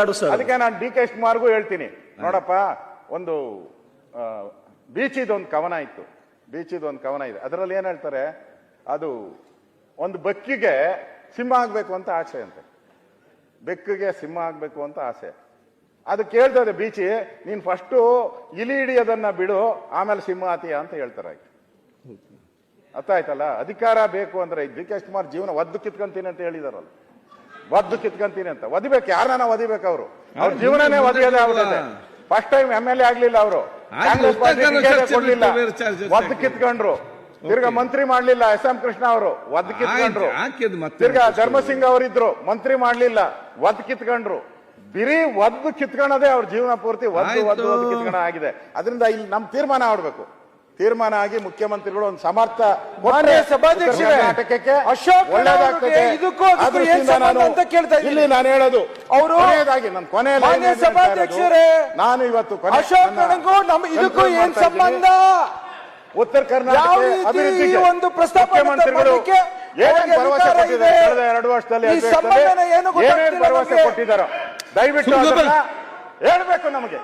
ಅದಕ್ಕೆ ನಾನು D K ಶಿವಕುಮಾರ್ಗೂ ಹೇಳ್ತೀನಿ, ನೋಡಪ್ಪ, ಒಂದು ಬೀಚಿದೊಂದು ಕವನ ಇತ್ತು, ಬೀಚಿದೊಂದು ಕವನ ಇದೆ. ಅದರಲ್ಲಿ ಏನ್ ಹೇಳ್ತಾರೆ, ಅದು ಒಂದು ಬೆಕ್ಕಿಗೆ ಸಿಂಹ ಆಗ್ಬೇಕು ಅಂತ ಆಸೆ ಅಂತೆ, ಬೆಕ್ಕಿಗೆ ಸಿಂಹ ಆಗ್ಬೇಕು ಅಂತ ಆಸೆ. ಅದು ಕೇಳ್ತದೆ ಬೀಚಿ, ನೀನ್ ಫಸ್ಟು ಇಲಿ ಹಿಡಿಯೋದನ್ನ ಬಿಡು, ಆಮೇಲೆ ಸಿಂಹ ಆತೀಯ ಅಂತ ಹೇಳ್ತಾರೆ. ಅರ್ಥ ಆಯ್ತಲ್ಲ? ಅಧಿಕಾರ ಬೇಕು ಅಂದ್ರೆ ಡಿ ಕೆ ಶಿವಕುಮಾರ್ ಜೀವನ ಒದ್ದು ಕಿತ್ಕೊಂತೀನಿ ಅಂತ ಹೇಳಿದಾರಲ್ಲ, ಒದ್ದು ಕಿತ್ಕೊಂತೀನಿ ಅಂತ. ಒದಿಬೇಕು, ಯಾರನ್ನ ಒದಿಬೇಕು? ಅವರು ಅವ್ರ ಜೀವನನೇ ಒದಿಯೋದೇ ಆಗ್ಬಿಟ್ಟಿದೆ. ಫಸ್ಟ್ ಟೈಮ್ MLA ಆಗ್ಲಿಲ್ಲ ಅವರು, ಕಾಂಗ್ರೆಸ್ ಪಾರ್ಟಿ ಕೊಡ್ಲಿಲ್ಲ, ಒದ್ದು ಕಿತ್ಕೊಂಡ್ರು. ತಿರ್ಗಾ ಮಂತ್ರಿ ಮಾಡ್ಲಿಲ್ಲ SM ಕೃಷ್ಣ ಅವರು, ಒದ್ದು ಕಿತ್ಕೊಂಡ್ರು. ತಿರ್ಗಾ ಧರ್ಮಸಿಂಗ್ ಅವರಿದ್ರು, ಮಂತ್ರಿ ಮಾಡ್ಲಿಲ್ಲ, ಒದ್ದು ಕಿತ್ಕೊಂಡ್ರು. ಬಿರಿ ಒದ್ದು ಕಿತ್ಕೊಳ್ಳೋದೇ ಅವ್ರ ಜೀವನ ಪೂರ್ತಿ ಒದ್ದು ಒದ್ದು ಒದ್ದು ಕಿತ್ಕೊಂಡ ಆಗಿದೆ. ಅದರಿಂದ ಇಲ್ಲಿ ನಮ್ ತೀರ್ಮಾನ ಆಗ್ಬೇಕು. ತೀರ್ಮಾನ ಆಗಿ ಮುಖ್ಯಮಂತ್ರಿಗಳು ಒಂದು ಸಮರ್ಥ ಕರ್ನಾಟಕಕ್ಕೆ ಒಳ್ಳೇದಾಗ್ತದೆ. ಇಲ್ಲಿ ನಾನು ಹೇಳೋದು, ಅವರು ನನ್ನ ಕೊನೆಯಲ್ಲಿ ನಾನು ಇವತ್ತು ಉತ್ತರ ಕರ್ನಾಟಕ ಅಭಿವೃದ್ಧಿಗೆ ಮುಖ್ಯಮಂತ್ರಿಗಳು ಏನೇನು ಭರವಸೆ ಕೊಟ್ಟಿದ್ದಾರೆ ಕಳೆದ 2 ವರ್ಷದಲ್ಲಿ, ಏನೇನು ಭರವಸೆ ಕೊಟ್ಟಿದ್ದಾರೋ ದಯವಿಟ್ಟು ಹೇಳ್ಬೇಕು ನಮಗೆ.